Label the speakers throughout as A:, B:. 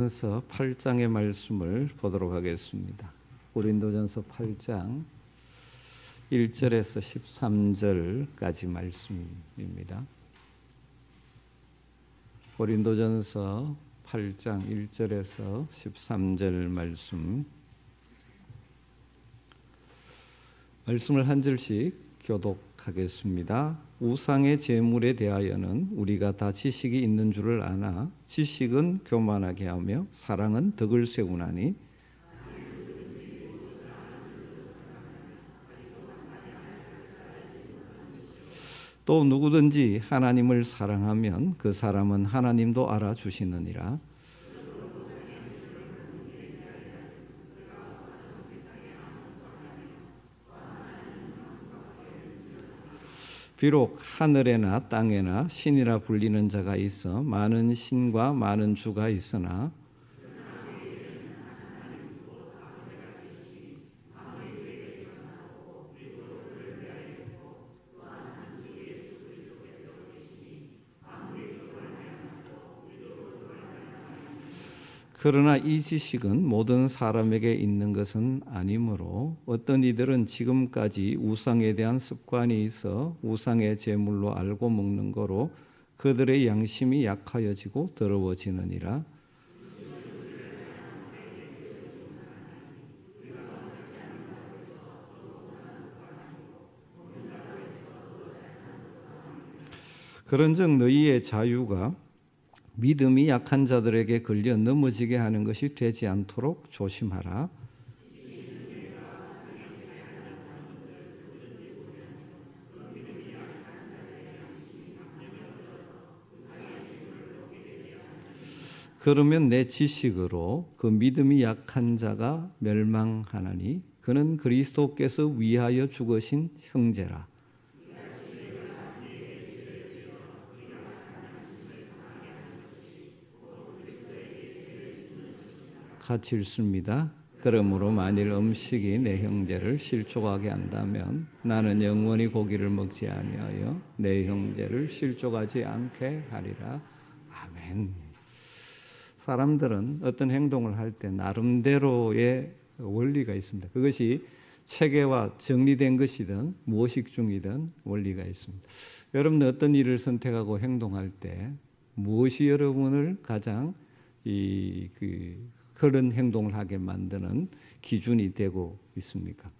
A: 고린도전서 8장의 말씀을 보도록 하겠습니다. 고린도전서 8장 1절에서 13절까지 말씀입니다. 고린도전서 8장 1절에서 13절 말씀을 한 절씩 교독하겠습니다. 우상의 제물에 대하여는 우리가 다 지식이 있는 줄을 아나 지식은 교만하게 하며 사랑은 덕을 세우나니 또 누구든지 하나님을 사랑하면 그 사람은 하나님도 알아주시느니라. 비록 하늘에나 땅에나 신이라 불리는 자가 있어 많은 신과 많은 주가 있으나 그러나 이 지식은 모든 사람에게 있는 것은 아니므로 어떤 이들은 지금까지 우상에 대한 습관이 있어 우상의 제물로 알고 먹는 거로 그들의 양심이 약하여지고 더러워지느니라. 그런즉 너희의 자유가 믿음이 약한 자들에게 걸려 넘어지게 하는 것이 되지 않도록 조심하라. 그러면 내 지식으로 그 믿음이 약한 자가 멸망하나니 그는 그리스도께서 위하여 죽으신 형제라. 같이 읽습니다. 그러므로 만일 음식이 내 형제를 실족하게 한다면 나는 영원히 고기를 먹지 아니하여 내 형제를 실족하지 않게 하리라. 아멘. 사람들은 어떤 행동을 할 때 나름대로의 원리가 있습니다. 그것이 체계와 정리된 것이든 무의식 중이든 원리가 있습니다. 여러분은 어떤 일을 선택하고 행동할 때 무엇이 여러분을 가장 그런 행동을 하게 만드는 기준이 되고 있습니까?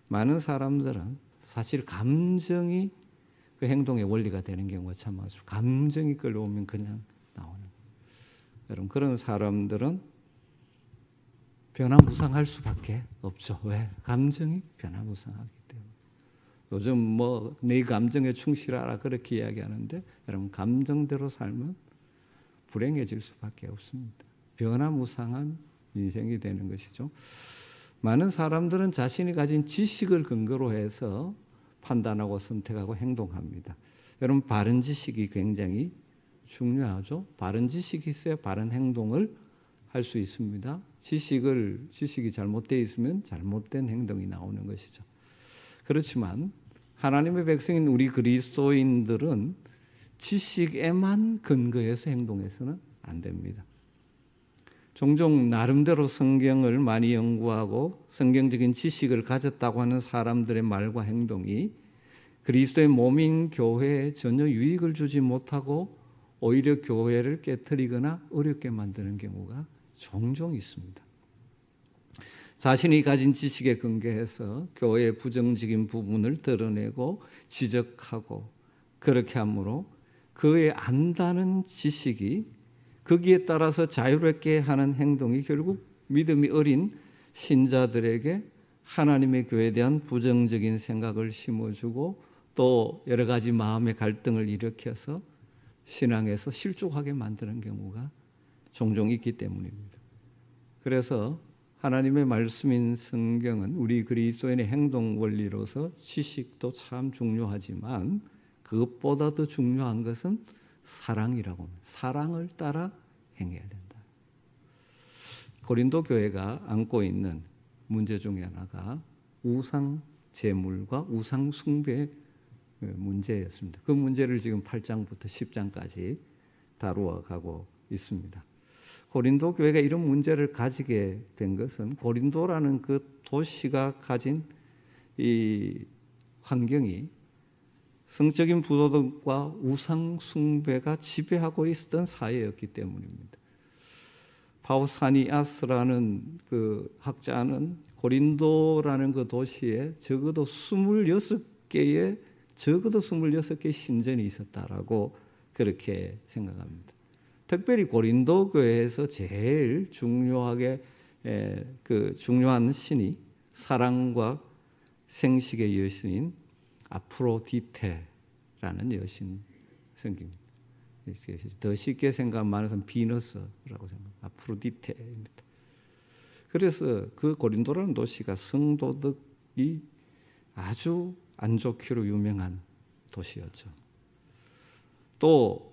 A: 많은 사람들은 사실 감정이 그 행동의 원리가 되는 경우가 참 많습니다. 감정이 끌려오면 그냥 나오는 거예요. 여러분, 그런 사람들은 변화무쌍할 수밖에 없죠. 왜? 감정이 변화무쌍하기 때문에. 요즘 내 감정에 충실하라 그렇게 이야기하는데 여러분, 감정대로 살면 불행해질 수밖에 없습니다. 변화무쌍한 인생이 되는 것이죠. 많은 사람들은 자신이 가진 지식을 근거로 해서 판단하고 선택하고 행동합니다. 여러분, 바른 지식이 굉장히 중요하죠. 바른 지식이 있어야 바른 행동을 할 수 있습니다. 지식이 잘못되어 있으면 잘못된 행동이 나오는 것이죠. 그렇지만 하나님의 백성인 우리 그리스도인들은 지식에만 근거해서 행동해서는 안 됩니다. 종종 나름대로 성경을 많이 연구하고 성경적인 지식을 가졌다고 하는 사람들의 말과 행동이 그리스도의 몸인 교회에 전혀 유익을 주지 못하고 오히려 교회를 깨트리거나 어렵게 만드는 경우가 종종 있습니다. 자신이 가진 지식에 근거해서 교회의 부정적인 부분을 드러내고 지적하고 그렇게 함으로 그의 안다는 지식이 거기에 따라서 자유롭게 하는 행동이 결국 믿음이 어린 신자들에게 하나님의 교회에 대한 부정적인 생각을 심어주고 또 여러 가지 마음의 갈등을 일으켜서 신앙에서 실족하게 만드는 경우가 종종 있기 때문입니다. 그래서 하나님의 말씀인 성경은 우리 그리스도인의 행동 원리로서 지식도 참 중요하지만 그것보다 더 중요한 것은 사랑이라고 합니다. 사랑을 따라 행해야 된다. 고린도 교회가 안고 있는 문제 중에 하나가 우상 제물과 우상 숭배 문제였습니다. 그 문제를 지금 8장부터 10장까지 다루어 가고 있습니다. 고린도 교회가 이런 문제를 가지게 된 것은 고린도라는 그 도시가 가진 이 환경이 성적인 부도덕과 우상 숭배가 지배하고 있었던 사회였기 때문입니다. 파우사니아스라는 그 학자는 고린도라는 그 도시에 적어도 26개의 신전이 있었다라고 그렇게 생각합니다. 특별히 고린도 교회에서 제일 중요한 신이 사랑과 생식의 여신인 아프로디테라는 여신 성깁니다. 더 쉽게 생각하면 비너스라고 생각합니다. 아프로디테입니다. 그래서 그 고린도라는 도시가 성도덕이 아주 안 좋기로 유명한 도시였죠. 또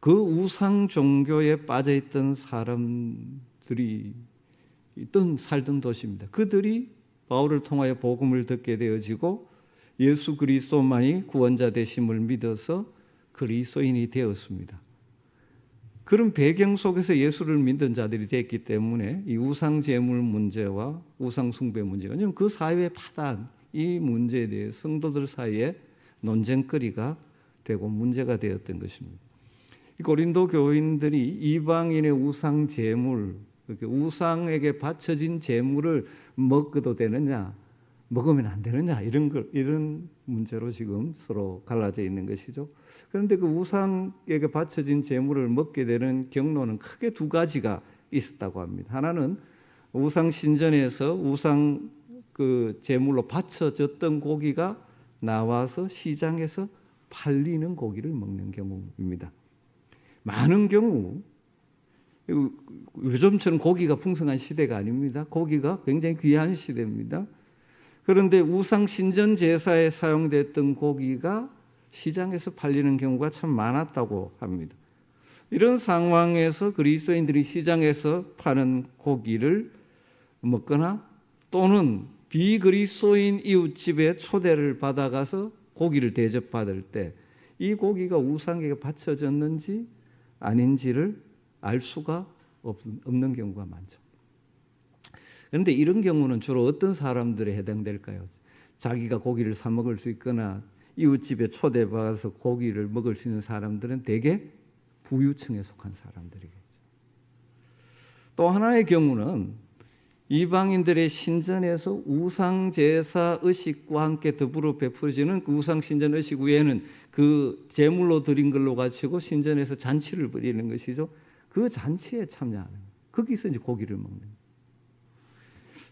A: 그 우상 종교에 빠져 있던 사람들이 살던 도시입니다. 그들이 바울을 통하여 복음을 듣게 되어지고 예수 그리스도만이 구원자 되심을 믿어서 그리스도인이 되었습니다. 그런 배경 속에서 예수를 믿는 자들이 됐기 때문에 이 우상 제물 문제와 우상 숭배 문제, 왜냐하면 그 사회의 파단, 이 문제에 대해 성도들 사이에 논쟁거리가 되고 문제가 되었던 것입니다. 이 고린도 교인들이 이방인의 우상 제물, 우상에게 바쳐진 제물을 먹어도 되느냐, 먹으면 안 되느냐, 이런 문제로 지금 서로 갈라져 있는 것이죠. 그런데 그 우상에게 바쳐진 제물을 먹게 되는 경로는 크게 두 가지가 있었다고 합니다. 하나는 우상 신전에서 우상 그 제물로 바쳐졌던 고기가 나와서 시장에서 팔리는 고기를 먹는 경우입니다. 많은 경우 요즘처럼 고기가 풍성한 시대가 아닙니다. 고기가 굉장히 귀한 시대입니다. 그런데 우상 신전 제사에 사용됐던 고기가 시장에서 팔리는 경우가 참 많았다고 합니다. 이런 상황에서 그리스도인들이 시장에서 파는 고기를 먹거나 또는 비그리스도인 이웃집에 초대를 받아가서 고기를 대접받을 때 이 고기가 우상에게 바쳐졌는지 아닌지를 알 수가 없는 경우가 많죠. 그런데 이런 경우는 주로 어떤 사람들에 해당될까요? 자기가 고기를 사 먹을 수 있거나 이웃집에 초대받아서 고기를 먹을 수 있는 사람들은 대개 부유층에 속한 사람들이겠죠. 또 하나의 경우는 이방인들의 신전에서 우상제사 의식과 함께 더불어 베풀어지는 그 우상신전 의식 외에는 그 제물로 드린 걸로 가지고 신전에서 잔치를 벌이는 것이죠. 그 잔치에 참여하는, 거기서 이제 고기를 먹는.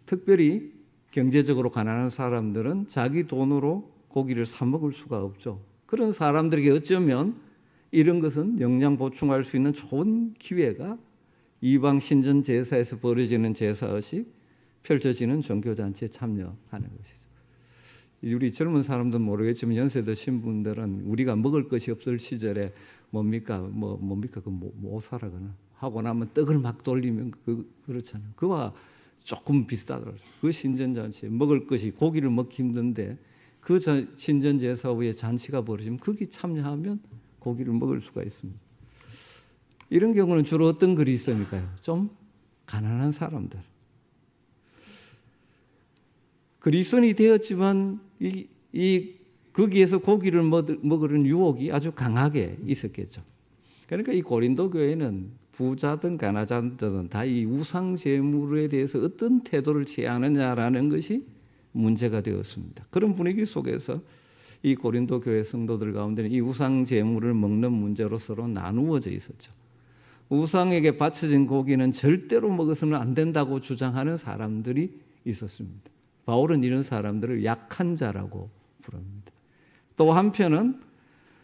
A: 특별히 경제적으로 가난한 사람들은 자기 돈으로 고기를 사 먹을 수가 없죠. 그런 사람들에게 어쩌면 이런 것은 영양 보충할 수 있는 좋은 기회가 이방 신전 제사에서 벌어지는 제사의식, 펼쳐지는 종교잔치에 참여하는 것이죠. 우리 젊은 사람들은 모르겠지만 연세 드신 분들은 우리가 먹을 것이 없을 시절에 뭡니까 그 모사라거나 하고 나면 떡을 막 돌리면 그렇잖아요. 그와 조금 비슷하더라고요. 그 신전잔치에 먹을 것이 고기를 먹기 힘든데 그 신전 제사 후에 잔치가 벌어지면 거기 참여하면 고기를 먹을 수가 있습니다. 이런 경우는 주로 어떤 글이 있습니까요? 좀 가난한 사람들. 그리스도인이 되었지만 거기에서 고기를 먹으려는 유혹이 아주 강하게 있었겠죠. 그러니까 이 고린도 교회는 부자든 가난자든 다 이 우상 제물에 대해서 어떤 태도를 취하느냐라는 것이 문제가 되었습니다. 그런 분위기 속에서 이 고린도 교회 성도들 가운데는 이 우상 제물을 먹는 문제로 서로 나누어져 있었죠. 우상에게 바쳐진 고기는 절대로 먹어서는 안 된다고 주장하는 사람들이 있었습니다. 바울은 이런 사람들을 약한 자라고 부릅니다. 또 한편은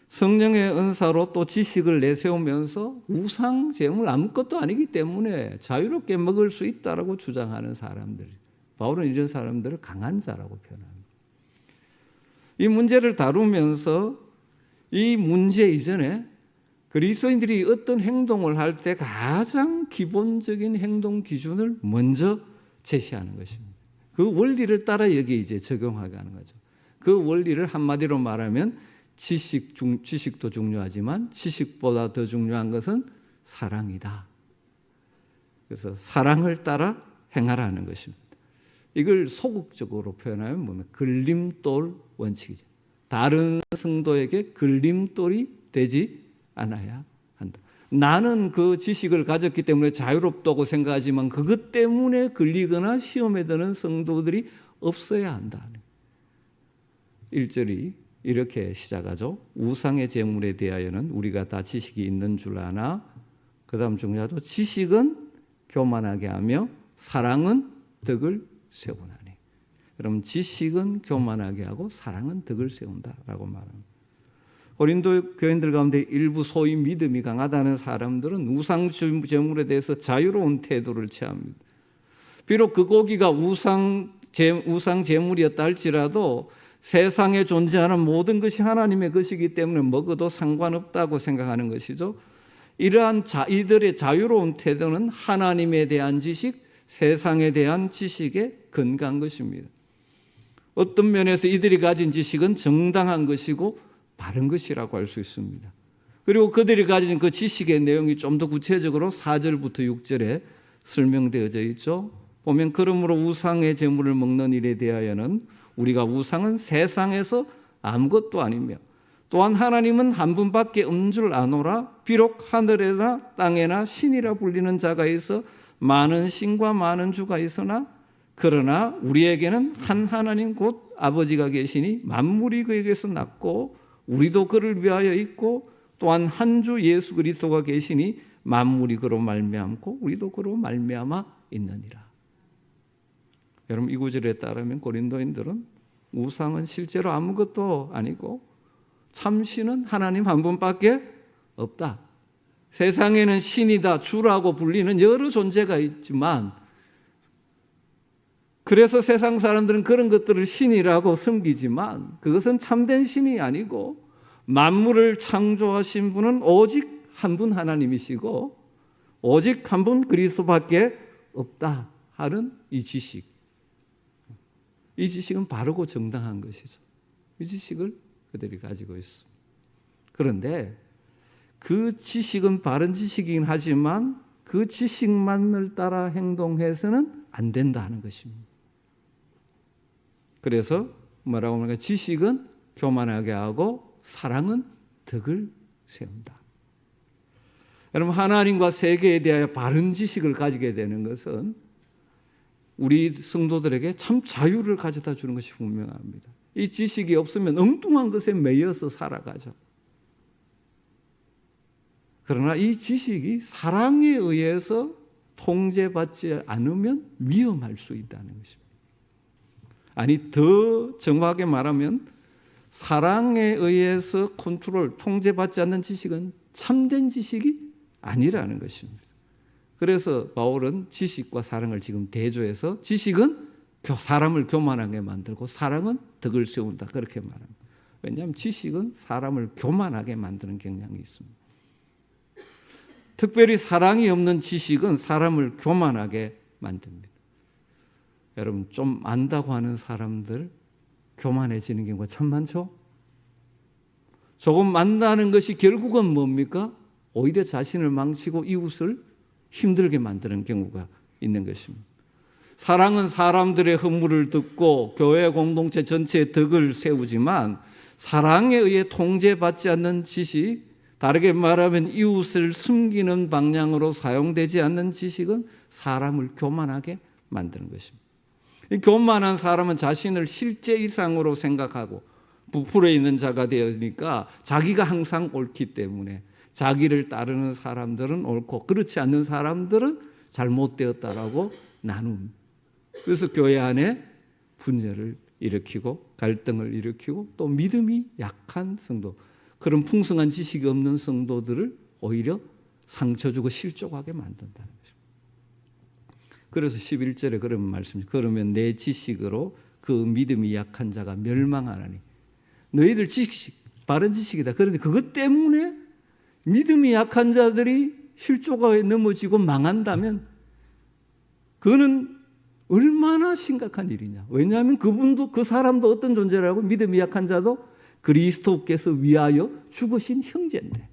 A: 성령의 은사로 또 지식을 내세우면서 우상 제물 아무것도 아니기 때문에 자유롭게 먹을 수 있다라고 주장하는 사람들. 바울은 이런 사람들을 강한 자라고 표현합니다. 이 문제를 다루면서 이 문제 이전에 그리스도인들이 어떤 행동을 할 때 가장 기본적인 행동 기준을 먼저 제시하는 것입니다. 그 원리를 따라 여기에 이제 적용하게 하는 거죠. 그 원리를 한마디로 말하면 지식도 중요하지만 지식보다 더 중요한 것은 사랑이다. 그래서 사랑을 따라 행하라는 것입니다. 이걸 소극적으로 표현하면 뭐냐면 걸림돌 원칙이죠. 다른 성도에게 걸림돌이 되지 않아야 한다. 나는 그 지식을 가졌기 때문에 자유롭다고 생각하지만 그것 때문에 걸리거나 시험에 드는 성도들이 없어야 한다. 1절이 이렇게 시작하죠. 우상의 재물에 대하여는 우리가 다 지식이 있는 줄 아나. 그 다음 중요하죠. 지식은 교만하게 하며 사랑은 덕을 세우나니. 그럼 지식은 교만하게 하고 사랑은 덕을 세운다라고 말합니다. 고린도 교인들 가운데 일부 소위 믿음이 강하다는 사람들은 우상 제물에 대해서 자유로운 태도를 취합니다. 비록 그 고기가 우상 제물이었다 할지라도 세상에 존재하는 모든 것이 하나님의 것이기 때문에 먹어도 상관없다고 생각하는 것이죠. 이러한 이들의 자유로운 태도는 하나님에 대한 지식, 세상에 대한 지식에 근거한 것입니다. 어떤 면에서 이들이 가진 지식은 정당한 것이고 바른 것이라고 할 수 있습니다. 그리고 그들이 가진 그 지식의 내용이 좀 더 구체적으로 4절부터 6절에 설명되어져 있죠. 보면 그러므로 우상의 제물을 먹는 일에 대하여는 우리가 우상은 세상에서 아무것도 아니며 또한 하나님은 한 분밖에 없는 줄 아노라. 비록 하늘에나 땅에나 신이라 불리는 자가 있어 많은 신과 많은 주가 있으나 그러나 우리에게는 한 하나님 곧 아버지가 계시니 만물이 그에게서 났고 우리도 그를 위하여 있고 또한 한 주 예수 그리스도가 계시니 만물이 그로 말미암고 우리도 그로 말미암아 있느니라. 여러분 이 구절에 따르면 고린도인들은 우상은 실제로 아무것도 아니고 참신은 하나님 한 분밖에 없다. 세상에는 신이다, 주라고 불리는 여러 존재가 있지만 그래서 세상 사람들은 그런 것들을 신이라고 섬기지만 그것은 참된 신이 아니고 만물을 창조하신 분은 오직 한 분 하나님이시고 오직 한 분 그리스도밖에 없다 하는 이 지식. 이 지식은 바르고 정당한 것이죠. 이 지식을 그들이 가지고 있습니다. 그런데 그 지식은 바른 지식이긴 하지만 그 지식만을 따라 행동해서는 안 된다는 것입니다. 그래서 뭐라고 하는가? 지식은 교만하게 하고 사랑은 덕을 세운다. 여러분 하나님과 세계에 대하여 바른 지식을 가지게 되는 것은 우리 성도들에게 참 자유를 가져다 주는 것이 분명합니다. 이 지식이 없으면 엉뚱한 것에 매여서 살아가죠. 그러나 이 지식이 사랑에 의해서 통제받지 않으면 위험할 수 있다는 것입니다. 아니 더 정확하게 말하면 사랑에 의해서 통제받지 않는 지식은 참된 지식이 아니라는 것입니다. 그래서 바울은 지식과 사랑을 지금 대조해서 지식은 사람을 교만하게 만들고 사랑은 덕을 세운다 그렇게 말합니다. 왜냐하면 지식은 사람을 교만하게 만드는 경향이 있습니다. 특별히 사랑이 없는 지식은 사람을 교만하게 만듭니다. 여러분 좀 안다고 하는 사람들 교만해지는 경우가 참 많죠. 조금 안다는 것이 결국은 뭡니까? 오히려 자신을 망치고 이웃을 힘들게 만드는 경우가 있는 것입니다. 사랑은 사람들의 허물을 듣고 교회 공동체 전체의 덕을 세우지만 사랑에 의해 통제받지 않는 지식, 다르게 말하면 이웃을 숨기는 방향으로 사용되지 않는 지식은 사람을 교만하게 만드는 것입니다. 이 교만한 사람은 자신을 실제 이상으로 생각하고 부풀어 있는 자가 되니까 자기가 항상 옳기 때문에 자기를 따르는 사람들은 옳고 그렇지 않는 사람들은 잘못되었다라고 나눕니다. 그래서 교회 안에 분열을 일으키고 갈등을 일으키고 또 믿음이 약한 성도, 그런 풍성한 지식이 없는 성도들을 오히려 상처 주고 실족하게 만든다는 것입니다. 그래서 11절에 그런 말씀이 그러면 내 지식으로 그 믿음이 약한 자가 멸망하나니 너희들 지식 바른 지식이다. 그런데 그것 때문에 믿음이 약한 자들이 실족하게 넘어지고 망한다면 그거는 얼마나 심각한 일이냐. 왜냐하면 그분도 그 사람도 어떤 존재라고 믿음이 약한 자도 그리스도께서 위하여 죽으신 형제인데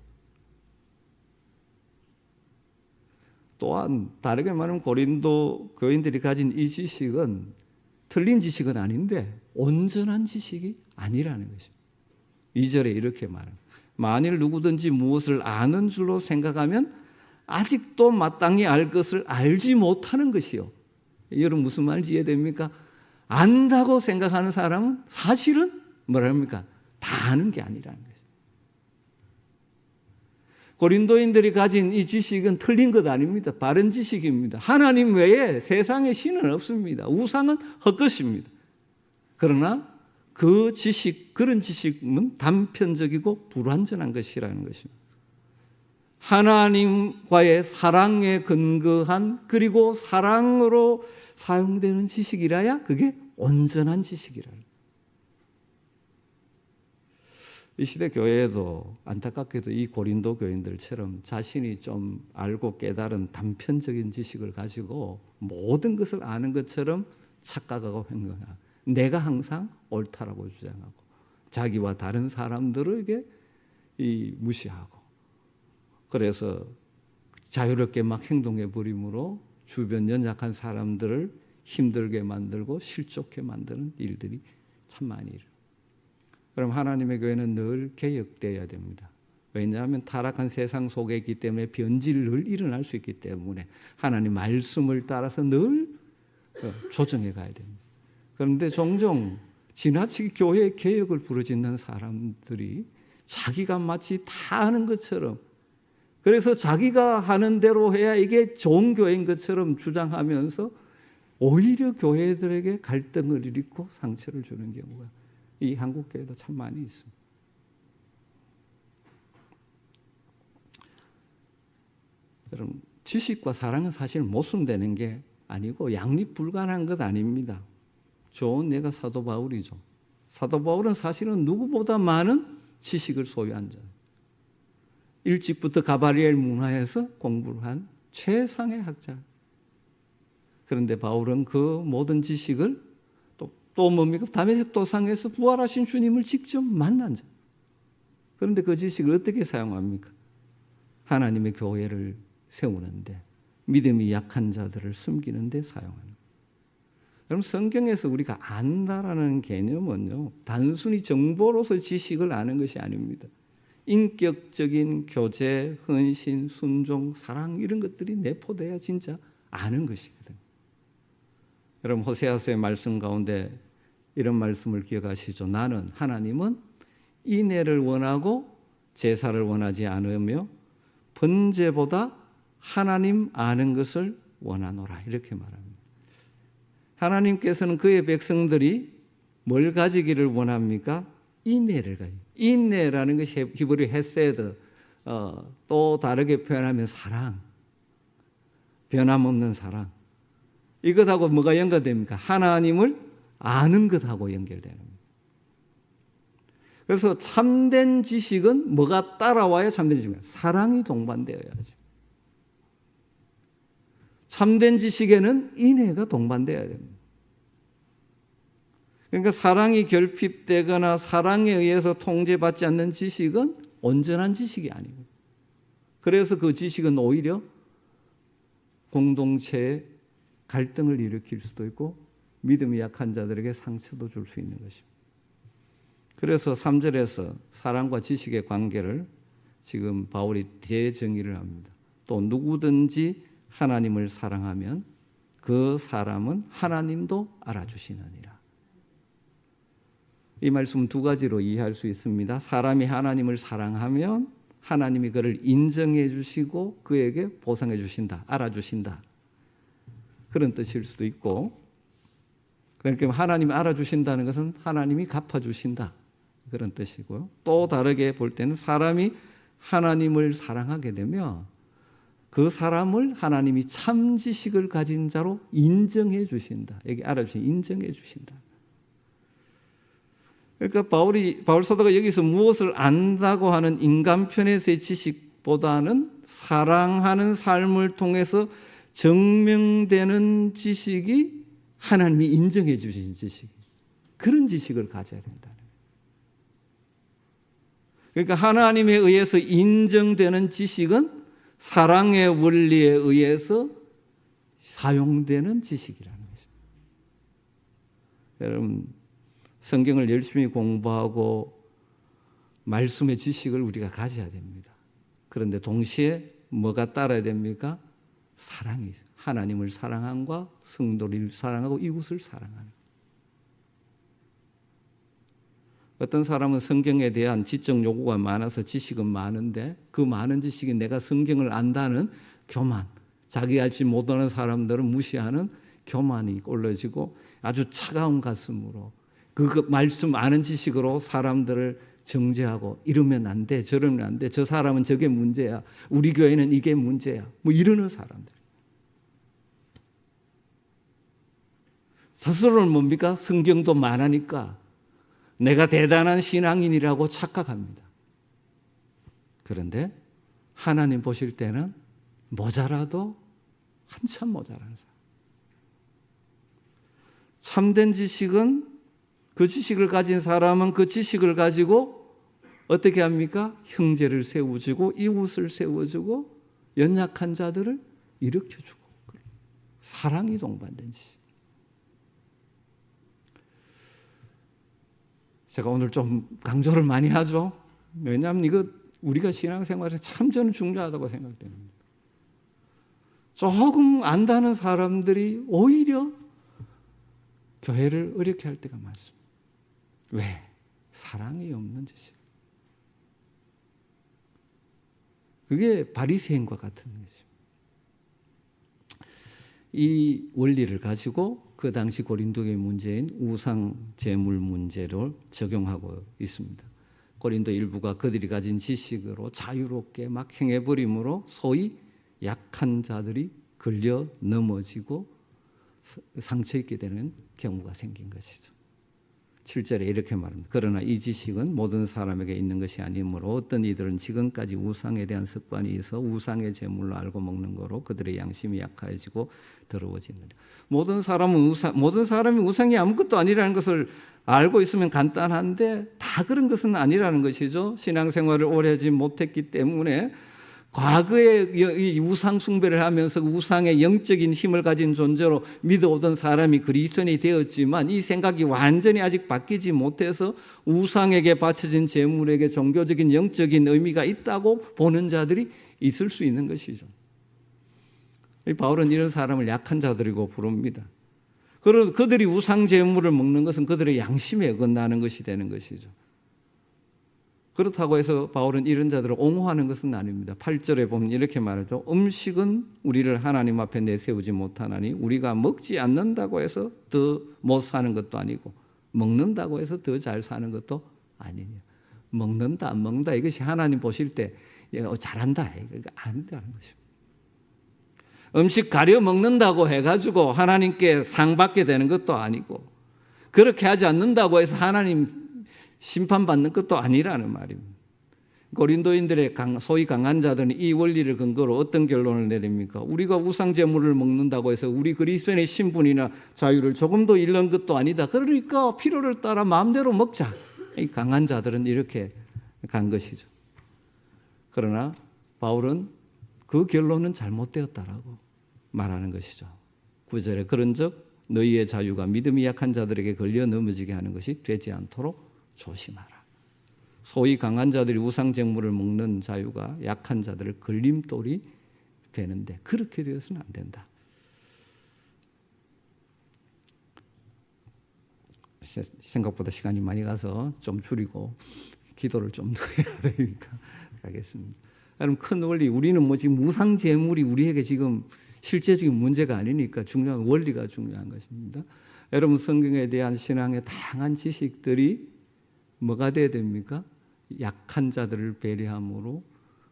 A: 또한 다르게 말하면 고린도 교인들이 가진 이 지식은 틀린 지식은 아닌데 온전한 지식이 아니라는 것입니다. 2절에 이렇게 말합니다. 만일 누구든지 무엇을 아는 줄로 생각하면 아직도 마땅히 알 것을 알지 못하는 것이요. 여러분 무슨 말인지 이해됩니까? 안다고 생각하는 사람은 사실은 뭐랍니까? 다 아는 게 아니라는 거죠. 고린도인들이 가진 이 지식은 틀린 것 아닙니다. 바른 지식입니다. 하나님 외에 세상에 신은 없습니다. 우상은 헛것입니다. 그러나 그 지식, 그런 지식은 단편적이고 불완전한 것이라는 것입니다. 하나님과의 사랑에 근거한 그리고 사랑으로 사용되는 지식이라야 그게 온전한 지식이라는 거예요. 이 시대 교회에도 안타깝게도 이 고린도 교인들처럼 자신이 좀 알고 깨달은 단편적인 지식을 가지고 모든 것을 아는 것처럼 착각하고 행동하고 내가 항상 옳다라고 주장하고 자기와 다른 사람들에게 무시하고 그래서 자유롭게 막 행동해 버림으로 주변 연약한 사람들을 힘들게 만들고 실족해 만드는 일들이 참 많이 일어납니다. 그럼 하나님의 교회는 늘 개혁되어야 됩니다. 왜냐하면 타락한 세상 속에 있기 때문에 변질이 늘 일어날 수 있기 때문에 하나님 말씀을 따라서 늘 조정해 가야 됩니다. 그런데 종종 지나치게 교회 개혁을 부르짖는 사람들이 자기가 마치 다 아는 것처럼 그래서 자기가 하는 대로 해야 이게 좋은 교회인 것처럼 주장하면서 오히려 교회들에게 갈등을 일으키고 상처를 주는 경우가 이 한국 교회도 참 많이 있습니다. 여러분 지식과 사랑은 사실 모순되는 게 아니고 양립불가능한 것 아닙니다. 좋은 예가 사도 바울이죠. 사도 바울은 사실은 누구보다 많은 지식을 소유한 자. 일찍부터 가바리엘 문화에서 공부를 한 최상의 학자. 그런데 바울은 그 모든 지식을 또 뭡니까? 다메섹 도상에서 부활하신 주님을 직접 만난 자. 그런데 그 지식을 어떻게 사용합니까? 하나님의 교회를 세우는데 믿음이 약한 자들을 숨기는 데 사용하는. 여러분 성경에서 우리가 안다라는 개념은요. 단순히 정보로서 지식을 아는 것이 아닙니다. 인격적인 교제, 헌신, 순종, 사랑 이런 것들이 내포돼야 진짜 아는 것이거든요. 여러분 호세아서의 말씀 가운데 이런 말씀을 기억하시죠. 나는 하나님은 인애를 원하고 제사를 원하지 않으며 번제보다 하나님 아는 것을 원하노라 이렇게 말합니다. 하나님께서는 그의 백성들이 뭘 가지기를 원합니까? 인애를 가지. 인애라는 것이 히브리 헤세드, 또 다르게 표현하면 사랑, 변함없는 사랑. 이것하고 뭐가 연결됩니까? 하나님을 아는 것하고 연결되는 겁니다. 그래서 참된 지식은 뭐가 따라와야 참된 지식입니다. 사랑이 동반되어야지. 참된 지식에는 인애가 동반되어야 됩니다. 그러니까 사랑이 결핍되거나 사랑에 의해서 통제받지 않는 지식은 온전한 지식이 아니고 그래서 그 지식은 오히려 공동체에 갈등을 일으킬 수도 있고 믿음이 약한 자들에게 상처도 줄 수 있는 것입니다. 그래서 3절에서 사랑과 지식의 관계를 지금 바울이 재정의를 합니다. 또 누구든지 하나님을 사랑하면 그 사람은 하나님도 알아주시느니라. 이 말씀은 두 가지로 이해할 수 있습니다. 사람이 하나님을 사랑하면 하나님이 그를 인정해 주시고 그에게 보상해 주신다, 알아주신다. 그런 뜻일 수도 있고 그러니까 하나님이 알아주신다는 것은 하나님이 갚아주신다. 그런 뜻이고요. 또 다르게 볼 때는 사람이 하나님을 사랑하게 되면 그 사람을 하나님이 참 지식을 가진 자로 인정해 주신다. 여기 알아주신 인정해 주신다. 그러니까 바울 사도가 여기서 무엇을 안다고 하는 인간 편에서의 지식보다는 사랑하는 삶을 통해서 증명되는 지식이 하나님이 인정해 주신 지식. 그런 지식을 가져야 된다는 거예요. 그러니까 하나님에 의해서 인정되는 지식은 사랑의 원리에 의해서 사용되는 지식이라는 것입니다. 여러분, 성경을 열심히 공부하고 말씀의 지식을 우리가 가져야 됩니다. 그런데 동시에 뭐가 따라야 됩니까? 사랑이, 하나님을 사랑함과 성도를 사랑하고 이웃을 사랑하는. 어떤 사람은 성경에 대한 지적 요구가 많아서 지식은 많은데 그 많은 지식이 내가 성경을 안다는 교만, 자기 알지 못하는 사람들은 무시하는 교만이 올라지고 아주 차가운 가슴으로 그 말씀 아는 지식으로 사람들을 정죄하고 이러면 안 돼, 저러면 안 돼, 저 사람은 저게 문제야, 우리 교회는 이게 문제야, 뭐 이러는 사람들. 스스로는 뭡니까? 성경도 많으니까 내가 대단한 신앙인이라고 착각합니다. 그런데 하나님 보실 때는 모자라도 한참 모자라는 사람. 참된 지식은, 그 지식을 가진 사람은 그 지식을 가지고 어떻게 합니까? 형제를 세워주고 이웃을 세워주고 연약한 자들을 일으켜주고, 사랑이 동반된 지식. 제가 오늘 좀 강조를 많이 하죠. 왜냐하면 이거 우리가 신앙생활에서 참 저는 중요하다고 생각됩니다. 조금 안다는 사람들이 오히려 교회를 어렵게 할 때가 많습니다. 왜? 사랑이 없는 짓이에요. 그게 바리새인과 같은 것이죠. 이 원리를 가지고 그 당시 고린도의 문제인 우상 제물 문제를 적용하고 있습니다. 고린도 일부가 그들이 가진 지식으로 자유롭게 막 행해버림으로 소위 약한 자들이 걸려 넘어지고 상처 입게 되는 경우가 생긴 것이죠. 7절에 이렇게 말합니다. 그러나 이 지식은 모든 사람에게 있는 것이 아니므로 어떤 이들은 지금까지 우상에 대한 습관이 있어 우상의 제물로 알고 먹는 거로 그들의 양심이 약해지고 더러워지느라. 모든 사람이 우상이 아무것도 아니라는 것을 알고 있으면 간단한데 다 그런 것은 아니라는 것이죠. 신앙생활을 오래 하지 못했기 때문에 과거에 이 우상 숭배를 하면서 우상의 영적인 힘을 가진 존재로 믿어오던 사람이 그리스도인이 되었지만 이 생각이 완전히 아직 바뀌지 못해서 우상에게 바쳐진 제물에게 종교적인 영적인 의미가 있다고 보는 자들이 있을 수 있는 것이죠. 바울은 이런 사람을 약한 자들이고 부릅니다. 그들이 우상 제물을 먹는 것은 그들의 양심에 어긋나는 것이 되는 것이죠. 그렇다고 해서 바울은 이런 자들을 옹호하는 것은 아닙니다. 8절에 보면 이렇게 말하죠. 음식은 우리를 하나님 앞에 내세우지 못하나니 우리가 먹지 않는다고 해서 더 못 사는 것도 아니고 먹는다고 해서 더 잘 사는 것도 아니냐. 먹는다 안 먹는다 이것이 하나님 보실 때 잘한다 이거 아니다는 것입니다. 음식 가려 먹는다고 해가지고 하나님께 상 받게 되는 것도 아니고 그렇게 하지 않는다고 해서 하나님 심판받는 것도 아니라는 말입니다. 고린도인들의 소위 강한 자들은 이 원리를 근거로 어떤 결론을 내립니까? 우리가 우상 제물을 먹는다고 해서 우리 그리스도인의 신분이나 자유를 조금도 잃는 것도 아니다. 그러니까 필요를 따라 마음대로 먹자. 이 강한 자들은 이렇게 간 것이죠. 그러나 바울은 그 결론은 잘못되었다라고 말하는 것이죠. 9절에 그런즉 너희의 자유가 믿음이 약한 자들에게 걸려 넘어지게 하는 것이 되지 않도록 조심하라. 소위 강한 자들이 우상제물을 먹는 자유가 약한 자들을 걸림돌이 되는데 그렇게 되어서는 안 된다. 생각보다 시간이 많이 가서 좀 줄이고 기도를 좀 더 해야 되니까 가겠습니다. 여러분 큰 원리, 우리는 뭐 지금 우상제물이 우리에게 지금 실제적인 문제가 아니니까 중요한 원리가 중요한 것입니다. 여러분 성경에 대한 신앙의 다양한 지식들이 뭐가 돼야 됩니까? 약한 자들을 배려함으로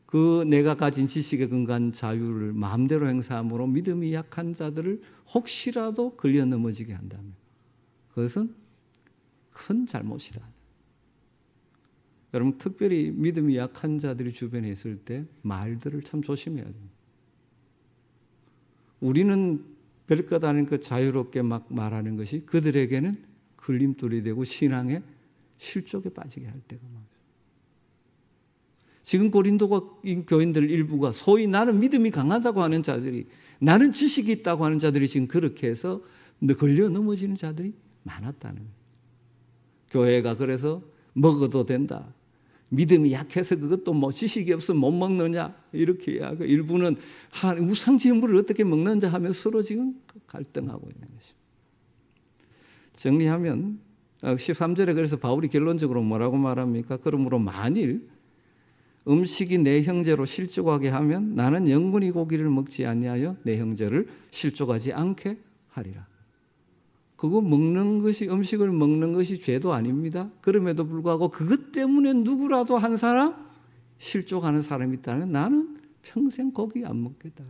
A: 그 내가 가진 지식에 근거한 자유를 마음대로 행사함으로 믿음이 약한 자들을 혹시라도 걸려 넘어지게 한다면 그것은 큰 잘못이다. 여러분 특별히 믿음이 약한 자들이 주변에 있을 때 말들을 참 조심해야 됩니다. 우리는 별것 아닌 그 자유롭게 막 말하는 것이 그들에게는 걸림돌이 되고 신앙의 실족에 빠지게 할 때가 많아요. 지금 고린도 교인들 일부가 소위 나는 믿음이 강하다고 하는 자들이, 나는 지식이 있다고 하는 자들이 지금 그렇게 해서 걸려 넘어지는 자들이 많았다는 거예요. 교회가 그래서 먹어도 된다, 믿음이 약해서 그것도 뭐 지식이 없으면 못 먹느냐 이렇게 이야기하고, 일부는 우상 제물을 어떻게 먹는지 하며 서로 지금 갈등하고 있는 것입니다. 정리하면 13절에 그래서 바울이 결론적으로 뭐라고 말합니까? 그러므로 만일 음식이 내 형제로 실족하게 하면 나는 영원히 고기를 먹지 아니하여 내 형제를 실족하지 않게 하리라. 그거 먹는 것이, 음식을 먹는 것이 죄도 아닙니다. 그럼에도 불구하고 그것 때문에 누구라도 한 사람 실족하는 사람이 있다면 나는 평생 고기 안 먹겠다.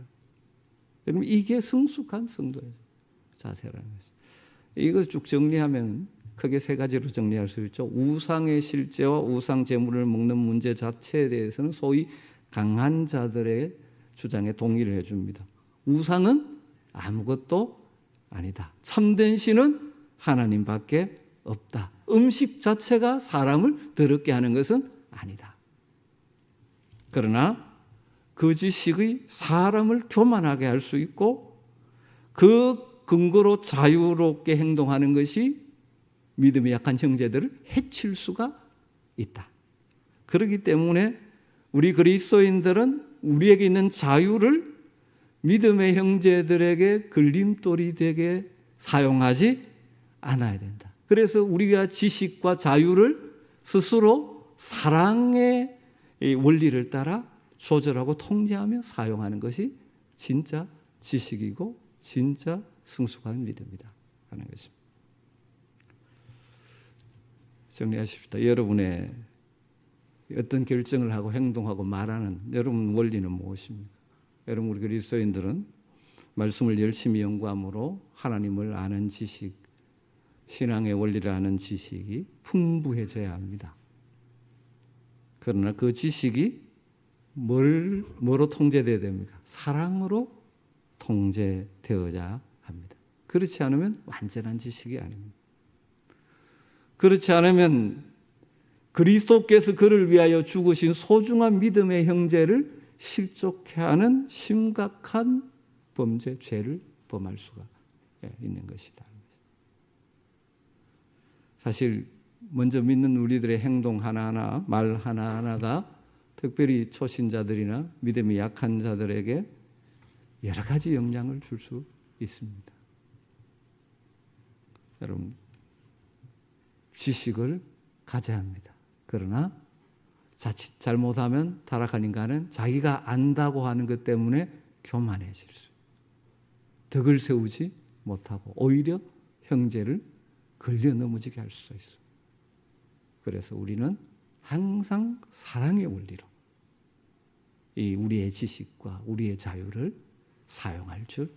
A: 여러분, 이게 성숙한 성도의 자세라는 것이죠. 이거 쭉 정리하면 크게 세 가지로 정리할 수 있죠. 우상의 실제와 우상 제물을 먹는 문제 자체에 대해서는 소위 강한 자들의 주장에 동의를 해줍니다. 우상은 아무것도 아니다. 참된 신은 하나님밖에 없다. 음식 자체가 사람을 더럽게 하는 것은 아니다. 그러나 그 지식이 사람을 교만하게 할 수 있고 그 근거로 자유롭게 행동하는 것이 믿음이 약한 형제들을 해칠 수가 있다. 그렇기 때문에 우리 그리스도인들은 우리에게 있는 자유를 믿음의 형제들에게 걸림돌이 되게 사용하지 않아야 된다. 그래서 우리가 지식과 자유를 스스로 사랑의 원리를 따라 조절하고 통제하며 사용하는 것이 진짜 지식이고 진짜 성숙한 믿음이다 하는 것입니다. 정리하십시다. 여러분의 어떤 결정을 하고 행동하고 말하는 여러분 원리는 무엇입니까? 여러분, 우리 그리스도인들은 말씀을 열심히 연구함으로 하나님을 아는 지식, 신앙의 원리를 아는 지식이 풍부해져야 합니다. 그러나 그 지식이 뭐로 통제되어야 됩니까? 사랑으로 통제되어야 합니다. 그렇지 않으면 완전한 지식이 아닙니다. 그렇지 않으면 그리스도께서 그를 위하여 죽으신 소중한 믿음의 형제를 실족해 하는 심각한 범죄, 죄를 범할 수가 있는 것이다. 사실 먼저 믿는 우리들의 행동 하나하나, 말 하나하나가 특별히 초신자들이나 믿음이 약한 자들에게 여러 가지 영향을 줄 수 있습니다. 여러분, 지식을 가져야 합니다. 그러나 자칫 잘못하면 타락한 인간은 자기가 안다고 하는 것 때문에 교만해질 수, 덕을 세우지 못하고 오히려 형제를 걸려 넘어지게 할 수도 있습니다. 그래서 우리는 항상 사랑의 원리로 이 우리의 지식과 우리의 자유를 사용할 줄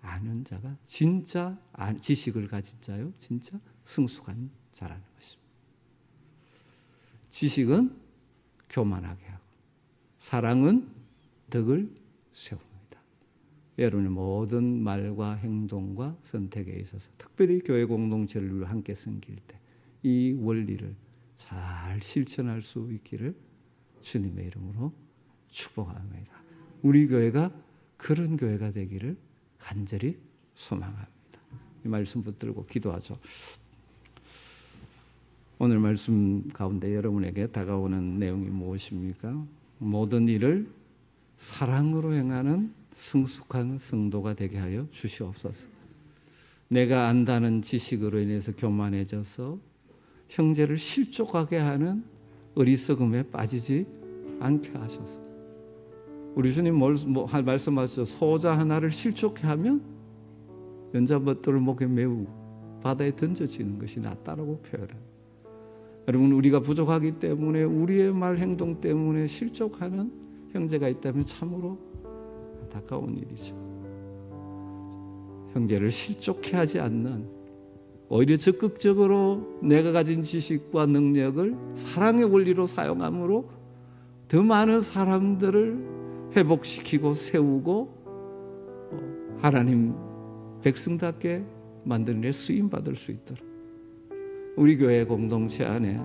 A: 아는 자가 진짜 지식을 가진 자요, 진짜 성숙한 자라는 것입니다. 지식은 교만하게 하고 사랑은 덕을 세웁니다. 여러분의 모든 말과 행동과 선택에 있어서 특별히 교회 공동체를 함께 섬길 때 이 원리를 잘 실천할 수 있기를 주님의 이름으로 축복합니다. 우리 교회가 그런 교회가 되기를 간절히 소망합니다. 이 말씀 붙들고 기도하죠. 오늘 말씀 가운데 여러분에게 다가오는 내용이 무엇입니까? 모든 일을 사랑으로 행하는 성숙한 성도가 되게 하여 주시옵소서. 내가 안다는 지식으로 인해서 교만해져서 형제를 실족하게 하는 어리석음에 빠지지 않게 하소서. 우리 주님 말씀하셨죠. 소자 하나를 실족해 하면 연자벗도를 목에 메우고 바다에 던져지는 것이 낫다라고 표현합니다. 여러분, 우리가 부족하기 때문에 우리의 말 행동 때문에 실족하는 형제가 있다면 참으로 안타까운 일이죠. 형제를 실족해 하지 않는, 오히려 적극적으로 내가 가진 지식과 능력을 사랑의 원리로 사용함으로 더 많은 사람들을 회복시키고 세우고 하나님 백성답게 만드는 데 쓰임받을 수 있도록 우리 교회 공동체 안에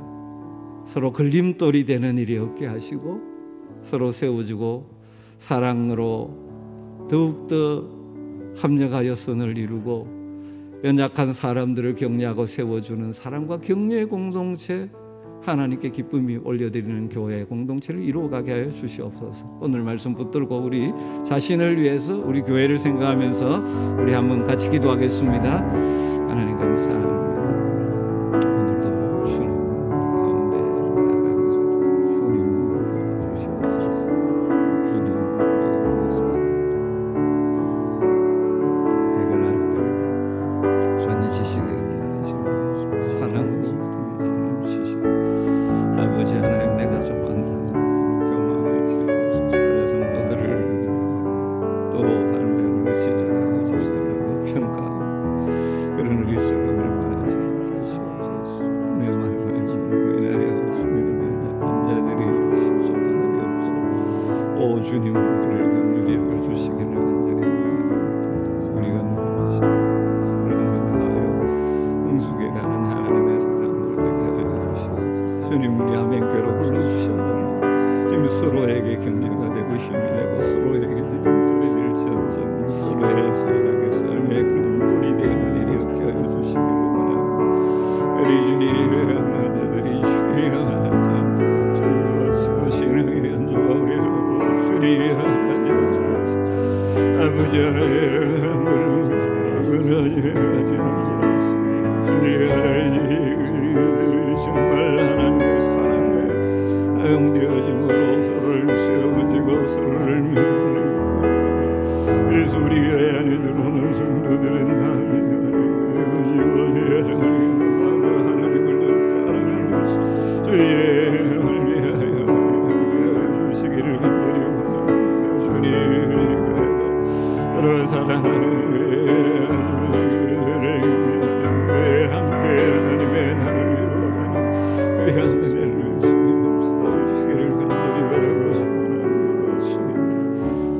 A: 서로 걸림돌이 되는 일이 없게 하시고 서로 세워주고 사랑으로 더욱더 합력하여 선을 이루고 연약한 사람들을 격려하고 세워주는 사랑과 격려의 공동체, 하나님께 기쁨이 올려드리는 교회 공동체를 이루어가게 하여 주시옵소서. 오늘 말씀 붙들고 우리 자신을 위해서 우리 교회를 생각하면서 우리 한번 같이 기도하겠습니다. 하나님 감사합니다. 오늘도 주님 가운데 나가면서 주님 주시옵소서. 주님 대견할 때 주님 지시게 사랑은 주시고 아버지 하나님, 내가 좀 안타는 교만을 지어서 살의 성도들을 또 삶의 눈을 지적하고 집사하고 평가하고 그런 어리석음을 원하지 않게 하시옵소서. 내 말과 행실로 인하여 주님의 약한 자들이 심판하니 없어. 오 주님, 우리를 긍휼히 여겨주시기를 간절히 구합니다. 우리가 누구시고 사랑을 다하여 응숙에 가는 하나님의 사람들 되게 하여 주시옵소서. 주님, 우리 아멘교로 불러주셨는데 지금 서로에게 격려가 되고 힘이 되고 서로에게 눈물이 될지언정 서로의 사랑의 삶의 그 눈물이 되어내리 얻게 하여 주시기를 원합니다. 우리 주님, 남자들이 주의하지 않도록 주시고 신앙의 연주가 우리를 주의하지 않도록 아버지 하나님을 흔들지 하지 않도록 주님 하나님 정말 하나님의 사랑에 사용되어짐으로 서로를 세워지고 서로를 믿음으로 그래서 우리 교회 안에 들어오는 성도들은 하나님의 세워지고 하나님을 따라가는 주의 하나님을 위하여 주시기를 간절히 원합니다. 주님, 서로 사랑하는 함께 하나님의 나를 이루어가는 귀한 은혜를 주님 주시기를 간절히 바라고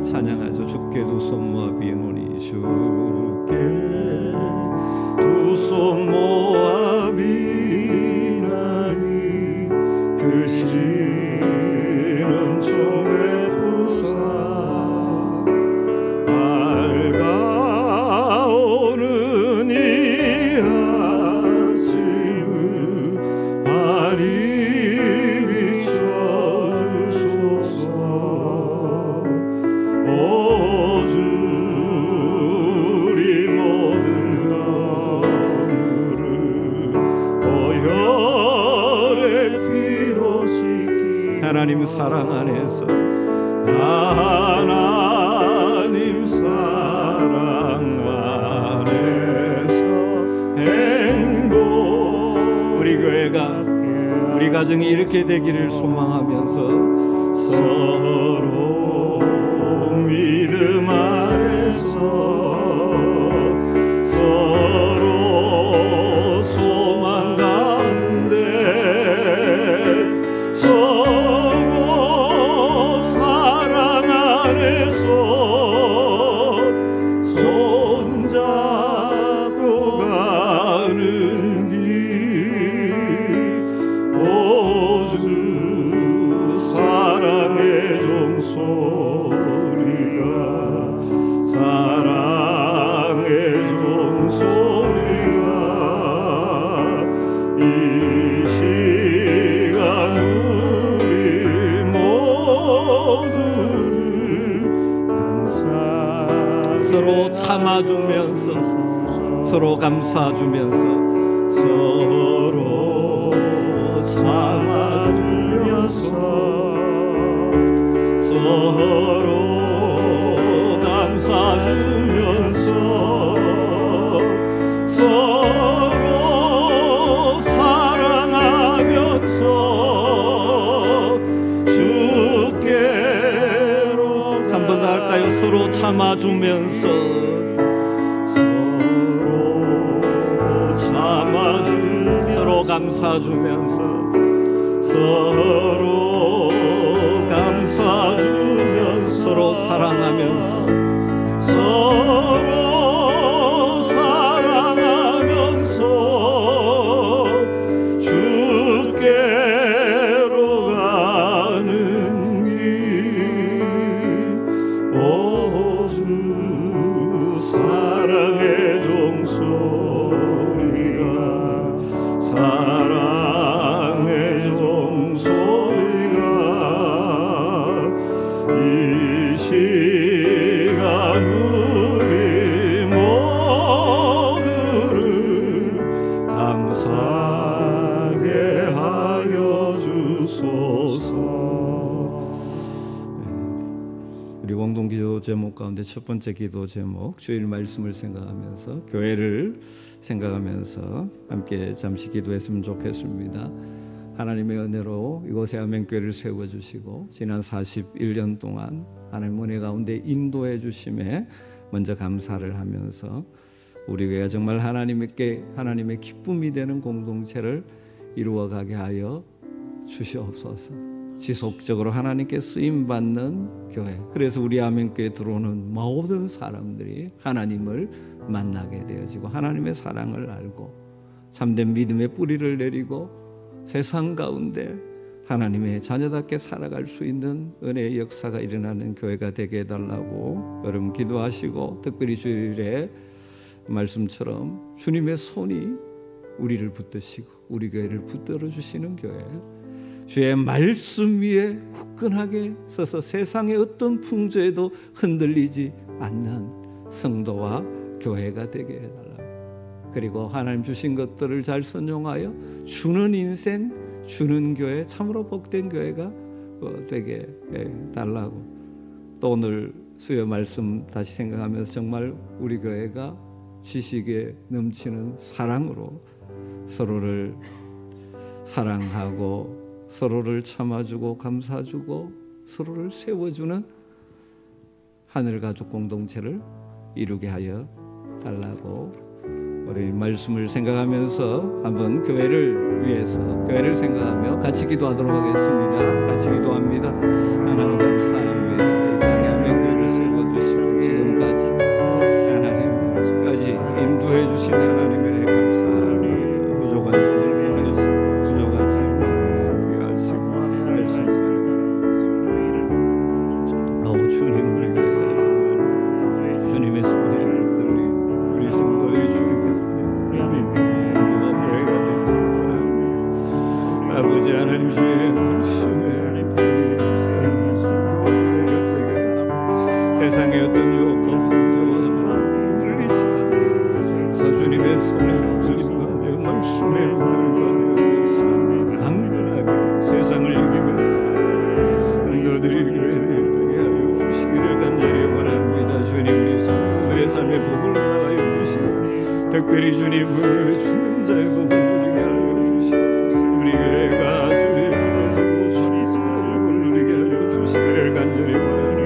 A: 찬양하죠. 주께 두 손 모아 비노니 주께 두 손 모아 비나니 그 씨는 총에 부사 밝아오는 이 아침을 많이 비춰주소서. 오 주, 우리 모든 허물을 보혈의 피로 씻기 하나님 사랑 안에서 하나님 사랑 안에서 행복 우리 교회가 우리 가정이 이렇게 되기를 소망하면서 서로 믿음 안에서 서로 소망 가운데 서로 사랑 안에서 손잡고 가는 길 오주 사랑의 종소리가 사랑의 종소리가 이 시간 우리 모두를 감사 서로 참아주면서 서로 감사주면서 서로 참아주면서 서로 감사주면서 서로 사랑하면서 주께로 한 번 더 할까요? 서로 참아주면서 서로 감사주면서 서로 감사주면서 서로 사랑하면서 서로 사랑하면서 주께로 가는 길 종소리가 사랑의 종소리가 이 시간 우리 모두를 감사하게 하여 주소서. 우리 공동기도 제목 가운데 첫 번째 기도 제목, 주일 말씀을 생각하면서 교회를 생각하면서 함께 잠시 기도했으면 좋겠습니다. 하나님의 은혜로 이곳에 아멘교회를 세워주시고 지난 41년 동안 하나님 은혜 가운데 인도해 주심에 먼저 감사를 하면서 우리 교회가 정말 하나님의 기쁨이 되는 공동체를 이루어가게 하여 주시옵소서. 지속적으로 하나님께 쓰임받는 교회, 그래서 우리 아멘교회에 들어오는 모든 사람들이 하나님을 만나게 되어지고 하나님의 사랑을 알고 참된 믿음의 뿌리를 내리고 세상 가운데 하나님의 자녀답게 살아갈 수 있는 은혜의 역사가 일어나는 교회가 되게 해달라고 여러분 기도하시고, 특별히 주일에 말씀처럼 주님의 손이 우리를 붙드시고 우리 교회를 붙들어 주시는 교회, 주의 말씀 위에 굳건하게 서서 세상의 어떤 풍조에도 흔들리지 않는 성도와 교회가 되게 해달라고, 그리고 하나님 주신 것들을 잘 선용하여 주는 인생, 주는 교회, 참으로 복된 교회가 되게 해달라고. 또 오늘 수요 말씀 다시 생각하면서 정말 우리 교회가 지식에 넘치는 사랑으로 서로를 사랑하고 서로를 참아주고 감사주고 서로를 세워주는 하늘가족 공동체를 이루게 하여 달라고 우리 말씀을 생각하면서 한번 교회를 위해서 교회를 생각하며 같이 기도하도록 하겠습니다. 같이 기도합니다. 하나님 감사합니다. 이 땅에 아멘교회를 세워주시고 지금까지 하나님까지 인도해 주신 하나님의 감사합니다. 부족한 점을 보내주시고 부족한 삶을 귀하시고 주님 우리 교회에서 주님의 소리를 들으니 우리 성도의 주님께서 아버지 하나님 주의 말씀에 세상의 어떤 유혹과 풍조와 물리시고 주님의 손에 주님과 내 말씀에 흔들받아 강건하게 세상을 이기면서 성도들이 교회되게 하여 주시기를 간절히 원합니다. 주님 우리 성도들의 삶의 복을 나가여 주시고 특별히 주님을 죽는 자의 복을 누리게 하여 주시고 우리 교회가 주님을 누리게 하여 주시기를 간절히 원합니다.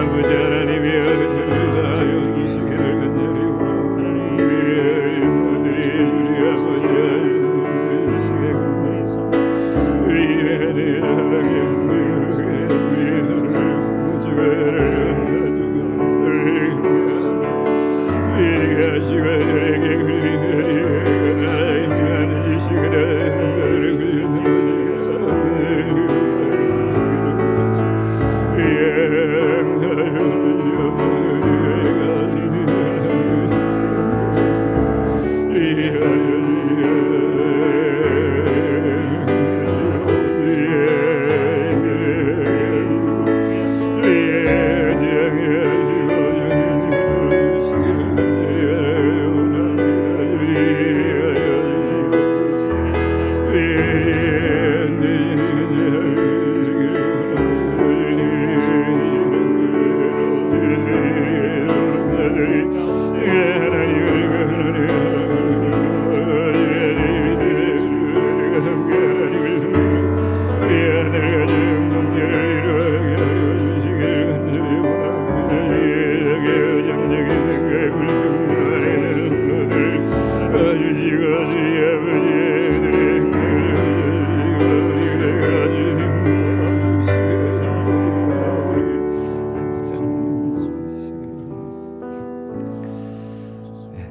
A: 아버지 하나님의 은혜를 다하여 주시기를 간절히 원합니다. 우리 모두들이 우리 아버지 하나님을 주시기를 간절히 우리 하나님 사랑해 우리 하나님 주의를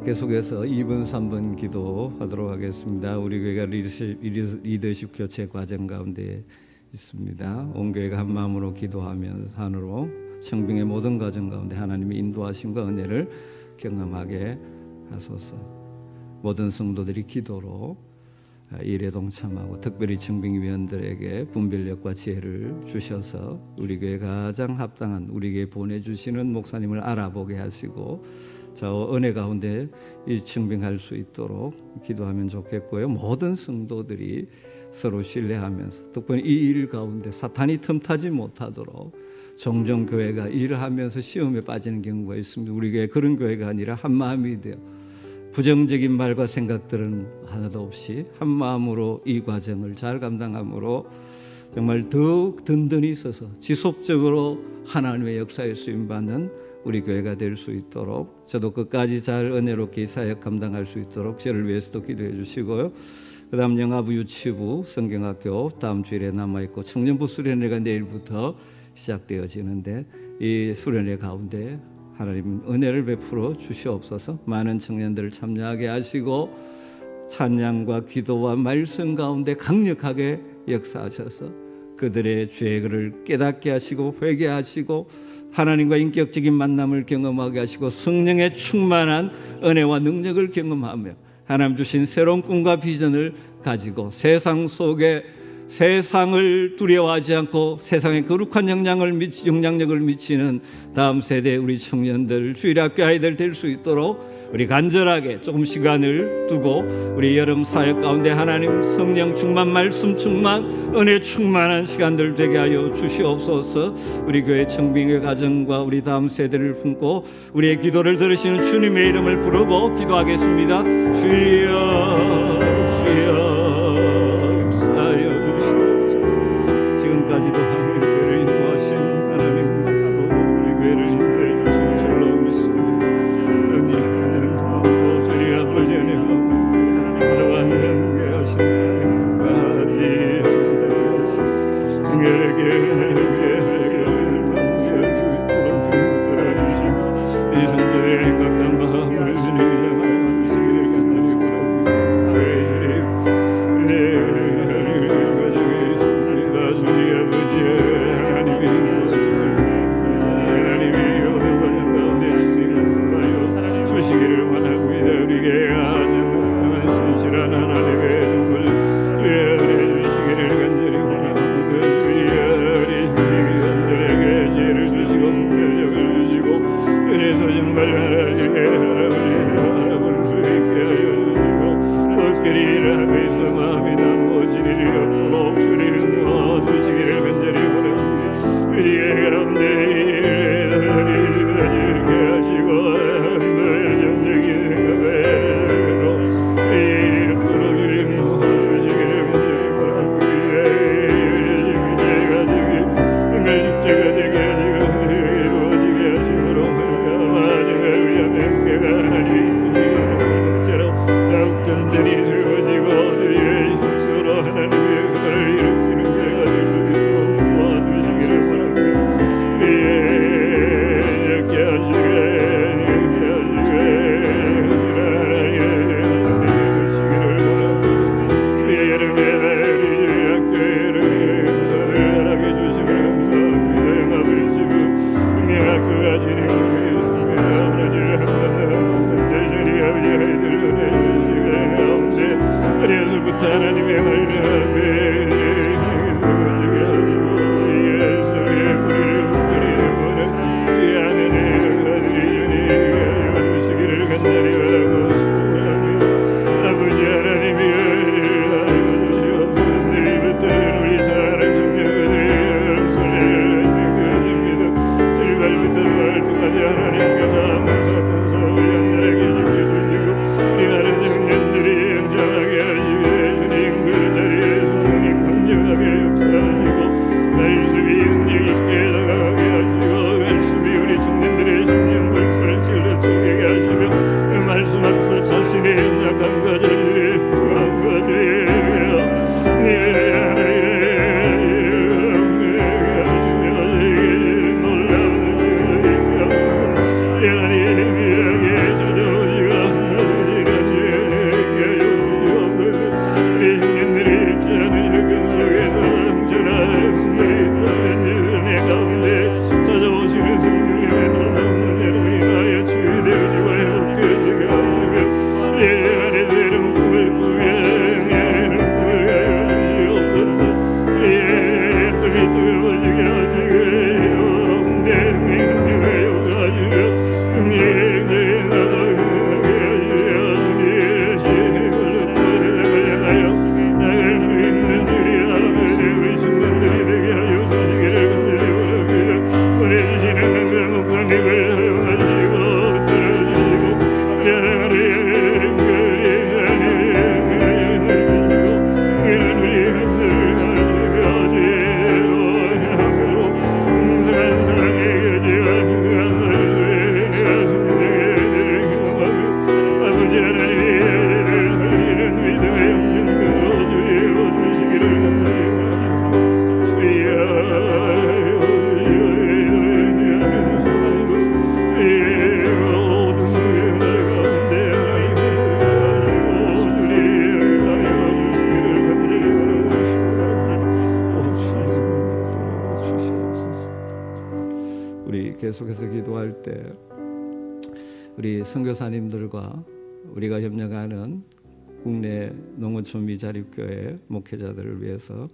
A: 계속해서 2분 3분 기도하도록 하겠습니다. 우리 교회가 리더십 교체 과정 가운데 있습니다. 온 교회가 한 마음으로 기도하면서 안으로 청빙의 모든 과정 가운데 하나님의 인도하심과 은혜를 경험하게 하소서. 모든 성도들이 기도로 일에 동참하고 특별히 청빙위원들에게 분별력과 지혜를 주셔서 우리 교회 가장 합당한 우리 교회 보내주시는 목사님을 알아보게 하시고 저 은혜 가운데 이 청빙할 수 있도록 기도하면 좋겠고요. 모든 성도들이 서로 신뢰하면서 특별히 이 일 가운데 사탄이 틈타지 못하도록 종종 교회가 일을 하면서 시험에 빠지는 경우가 있습니다. 우리 교회 그런 교회가 아니라 한 마음이 되어 부정적인 말과 생각들은 하나도 없이 한 마음으로 이 과정을 잘 감당함으로 정말 더욱 든든히 서서 지속적으로 하나님의 역사에 쓰임받는 우리 교회가 될 수 있도록 저도 끝까지 잘 은혜롭게 사역 감당할 수 있도록 저를 위해서도 기도해 주시고요. 그 다음 영아부 유치부 성경학교 다음 주일에 남아있고 청년부 수련회가 내일부터 시작되어지는데 이 수련회 가운데 하나님 은혜를 베풀어 주시옵소서. 많은 청년들을 참여하게 하시고 찬양과 기도와 말씀 가운데 강력하게 역사하셔서 그들의 죄를 깨닫게 하시고 회개하시고 하나님과 인격적인 만남을 경험하게 하시고 성령의 충만한 은혜와 능력을 경험하며 하나님 주신 새로운 꿈과 비전을 가지고 세상 속에 세상을 두려워하지 않고 세상에 거룩한 영향력을 미치는 다음 세대 우리 청년들 주일학교 아이들 될 수 있도록 우리 간절하게 조금 시간을 두고 우리 여름 사역 가운데 하나님 성령 충만 말씀 충만 은혜 충만한 시간들 되게 하여 주시옵소서. 우리 교회 청빙의 가정과 우리 다음 세대를 품고 우리의 기도를 들으시는 주님의 이름을 부르고 기도하겠습니다. 주여 주여 지금까지도 하나님 교회를 인도하신 하나님 우리 교회를 인도해 주신 줄로 믿습니다. 은혜하는 마음도 저리 아버지 은혜가 바라와 함께 하신 하나님까지 하신다고 하신 성결에게 은혜를 받으실 수 있도록 들어주시고 이 성도들의 감당 마음을 주님 받으시기를 간절히 우리 많은 청년들이 영장하게 하시며 주님 그 자리에 기도할 때 우리 선교사님들과 우리가 협력하는 국내 농어촌 미자립교회 목회자들을 위해서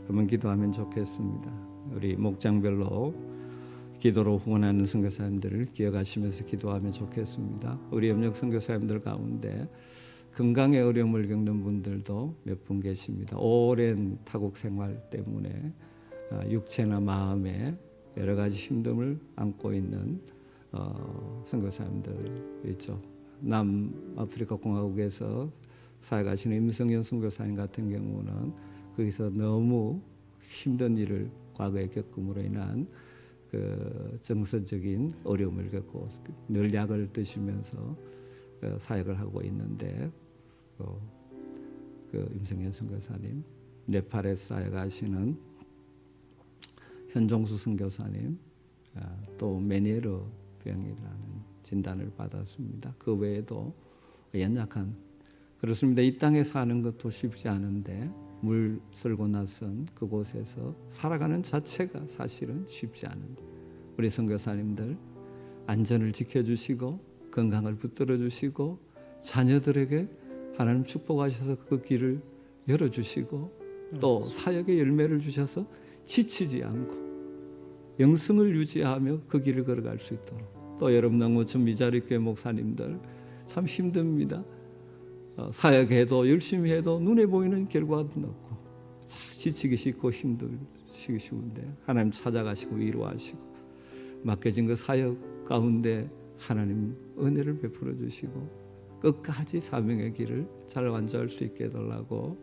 A: 한번 기도하면 좋겠습니다. 우리 목장별로 기도로 후원하는 선교사님들을 기억하시면서 기도하면 좋겠습니다. 우리 협력 선교사님들 가운데 건강에 어려움을 겪는 분들도 몇 분 계십니다. 오랜 타국 생활 때문에 육체나 마음에 여러 가지 힘듦을 안고 있는 선교사님들 있죠. 남아프리카 공화국에서 사역하시는 임성현 선교사님 같은 경우는 거기서 너무 힘든 일을 과거에 겪음으로 인한 그 정서적인 어려움을 겪고 늘 약을 드시면서 사역을 하고 있는데 그 임성현 선교사님, 네팔에 사역하시는 현종수 선교사님, 또 메니에르 병이라는 진단을 받았습니다. 그 외에도 연약한 그렇습니다. 이 땅에 사는 것도 쉽지 않은데 물 쓸고 나선 그곳에서 살아가는 자체가 사실은 쉽지 않은데 우리 선교사님들 안전을 지켜주시고 건강을 붙들어 주시고 자녀들에게 하나님 축복하셔서 그 길을 열어주시고 또 사역의 열매를 주셔서 지치지 않고 영성을 유지하며 그 길을 걸어갈 수 있도록 또 여러분 농어촌 미자립교회 목사님들 참 힘듭니다. 사역해도 열심히 해도 눈에 보이는 결과도 없고 지치기 싫고 힘들기 쉬운데 하나님 찾아가시고 위로하시고 맡겨진 그 사역 가운데 하나님 은혜를 베풀어 주시고 끝까지 사명의 길을 잘 완주할 수 있게 해달라고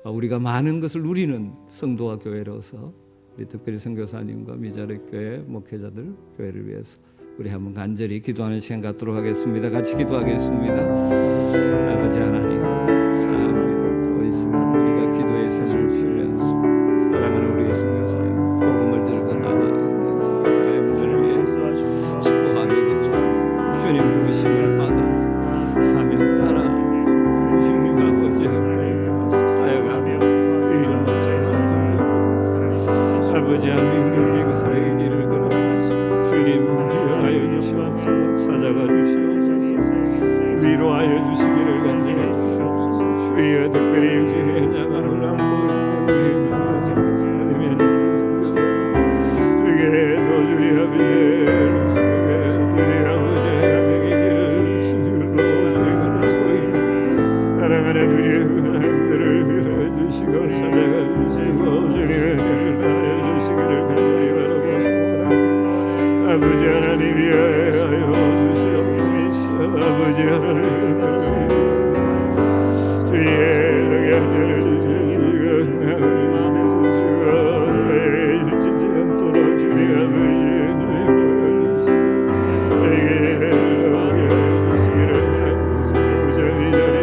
A: 우리가 많은 것을 누리는 성도와 교회로서 우리 특별히 선교사님과 미자립교회 목회자들 교회를 위해서 우리 한번 간절히 기도하는 시간 갖도록 하겠습니다. 같이 기도하겠습니다. 아버지 하나님 사랑합니다. 또 이 시간 우리가 기도의 손을 피면서 사랑하는 우리 선교사님 복음을 들고 나가 있는 선교사님들을 위해서 축복하겠죠. 주님 부르심을 받아서 사명 따라 주님 아버지의 사역하며 이런 것처럼 아버지 하나님 미국 사역의 길을 걸어가시고 주님 위로하여 주시옵소서. 찾아가 주시옵소서. 위로하여 주시기를 간절히 주옵소서. 주여 특별히 육신의 연약함을 안고 있는 우리 목사님의 주께도 주리 아버지 주리 아버지의 사명의 길을 주님으로 주리 걸어가고 있는 사랑하는 우리 하나님들을 위로해 주시고 찾아가 주시고 주님의 길을 나여 주시기를 간절히 바라옵소서. 아버지 하나님 위하여 주시옵소서. 아버지 하나님 주의 은혜를 주시지 않도록 주님 아버지 내게 주시기를 부전히 아버지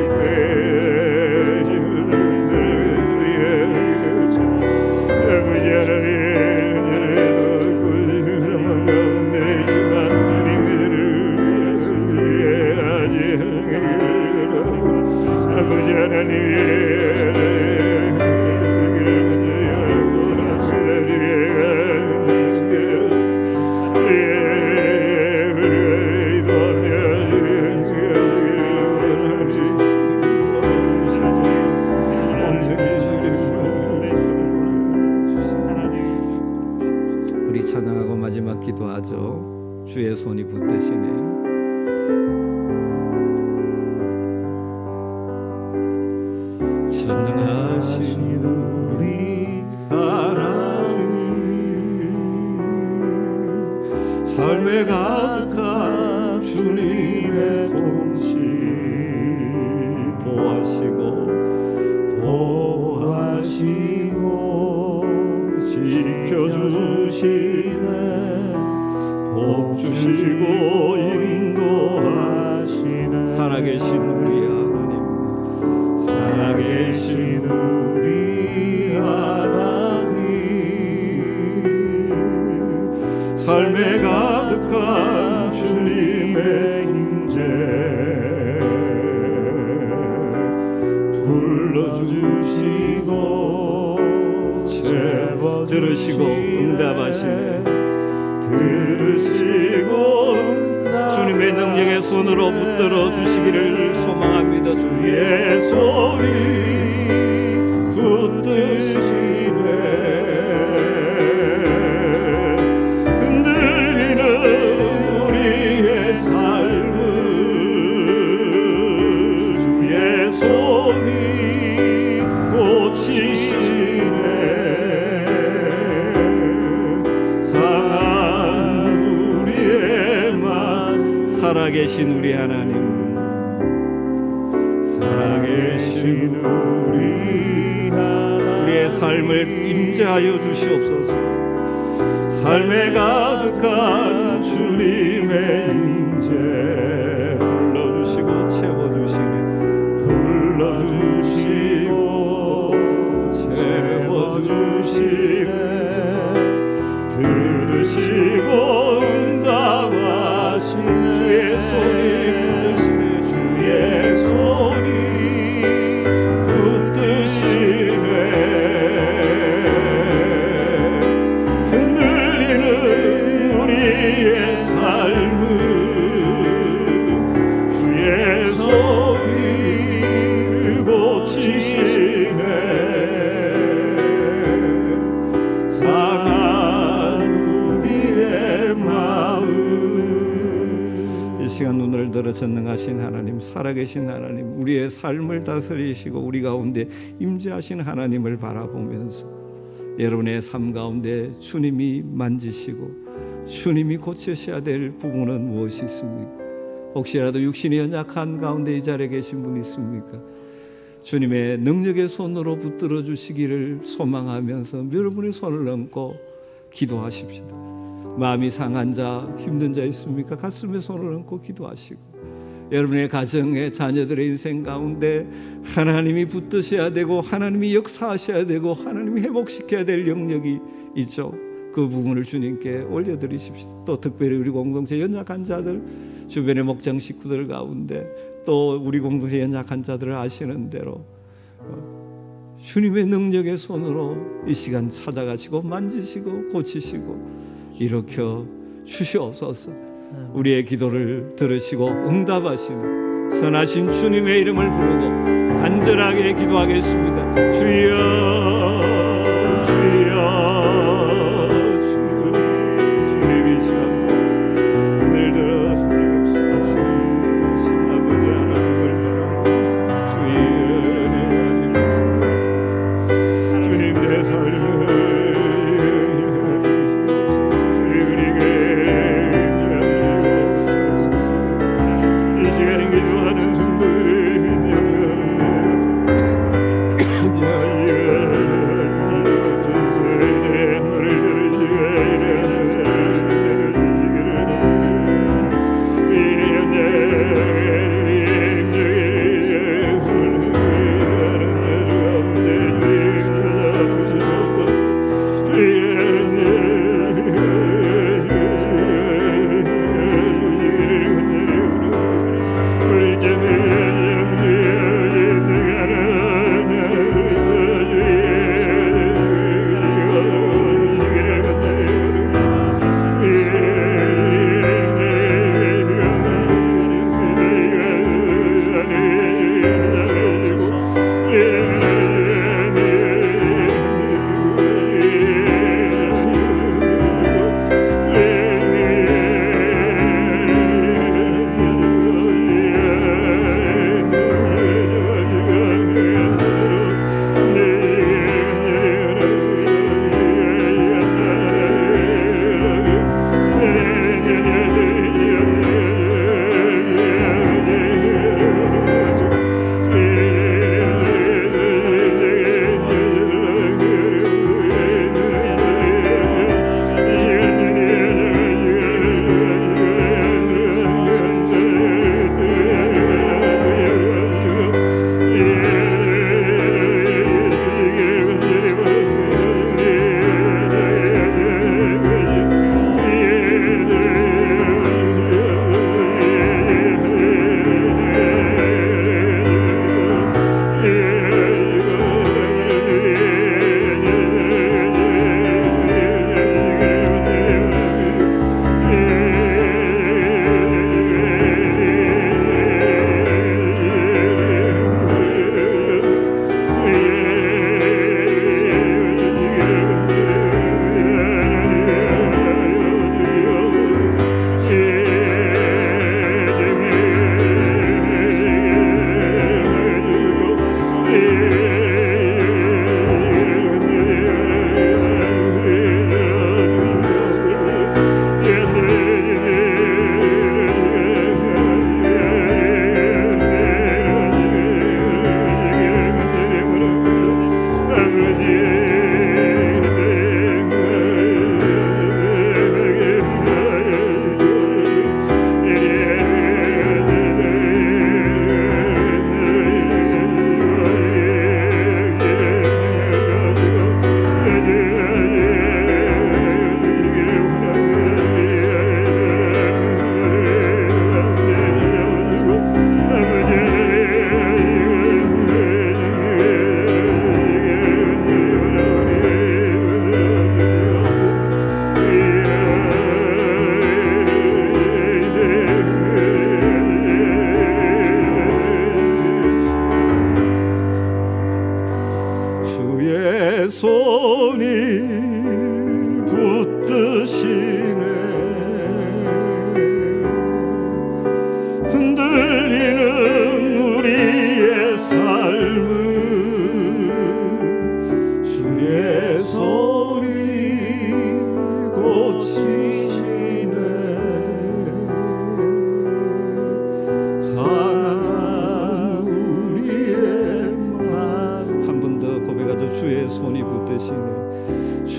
A: 우리 찬양하고 마지막 기도하죠. 주의 손이 붙드시네. 전능하신 우리 하나님 삶에 가득한 주님의 통치 보호하시고 지켜주시네. 복 주시고 인도하시네. 살아계신 우리 하나님 살아계신 우리 하나님 삶에 가득한 주님의 임재 불러주시고 들으시고 응답하시네. 들으시고 주님의 능력의 손으로 붙들어 주시기를 소망합니다. 주의 소리 붙드시네. 흔들리는 우리의 삶을 주의 손이 고치시네. 상한 우리의 맘 살아계신 우리 하나님, 살아계신 우리 하나님, 우리의 삶을 임재하여 주시옵소서. 삶에 가득한 주님의 임재 불러주시고 채워주시네. 불러주시고 채워주시네. 들으시고 응답하신 주의 소리 붙드시네. 주의 소리 붙드시네. 흔들리는 우리의 삶을 주의 소리 고치시네. 상한 우리의 마음. 이 시간 눈을 들어 전능하신 하나님, 살아계신 하나님, 우리의 삶을 다스리시고 우리 가운데 임재하신 하나님을 바라보면서 여러분의 삶 가운데 주님이 만지시고 주님이 고치셔야 될 부분은 무엇이 있습니까? 혹시라도 육신이 연약한 가운데 이 자리에 계신 분이 있습니까? 주님의 능력의 손으로 붙들어 주시기를 소망하면서 여러분의 손을 얹고 기도하십시다. 마음이 상한 자, 힘든 자 있습니까? 가슴에 손을 얹고 기도하시고 여러분의 가정의 자녀들의 인생 가운데 하나님이 붙드셔야 되고 하나님이 역사하셔야 되고 하나님이 회복시켜야 될 영역이 있죠. 그 부분을 주님께 올려드리십시다. 또 특별히 우리 공동체 연약한 자들, 주변의 목장 식구들 가운데 또 우리 공동체 연약한 자들을 아시는 대로 주님의 능력의 손으로 이 시간 찾아가시고 만지시고 고치시고 일으켜 주시옵소서. 우리의 기도를 들으시고 응답하시는 선하신 주님의 이름을 부르고 간절하게 기도하겠습니다. 주여 주여 주님 이 시간도 늘 들어 주신 아버지 하나님을 주의 은혜 주님 내 삶을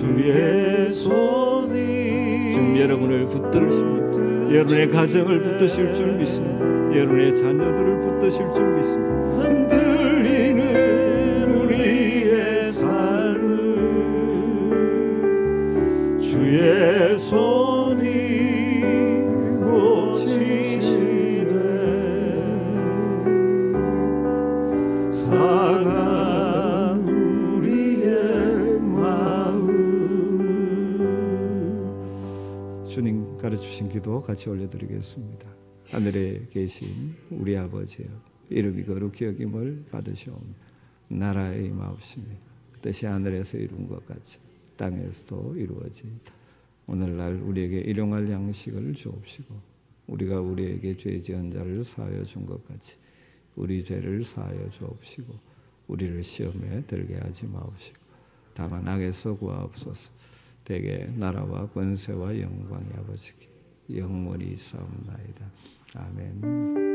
B: 주의 손이
A: 지금 여러분을 붙드십니다. 여러분의 가정을 붙드실 줄 믿습니다. 여러분의 자녀들을 붙드실 줄 믿습니다.
B: 흔들리는 우리의 삶을 주의 손이 고치시네. 상한 우리의 마음.
A: 주님 가르치신 기도 같이 올려드리겠습니다. 하늘에 계신 우리 아버지여, 이름이 거룩히 여김을 받으시오며 나라의 임하옵시며 뜻이 하늘에서 이룬 것 같이 땅에서도 이루어지이다. 오늘날 우리에게 일용할 양식을 주옵시고 우리가 우리에게 죄 지은 자를 사하여 준 것 같이 우리 죄를 사하여 주옵시고 우리를 시험에 들게 하지 마옵시고 다만 악에서 구하옵소서. 대개 나라와 권세와 영광이 아버지께 영원히 있사옵나이다. 아멘.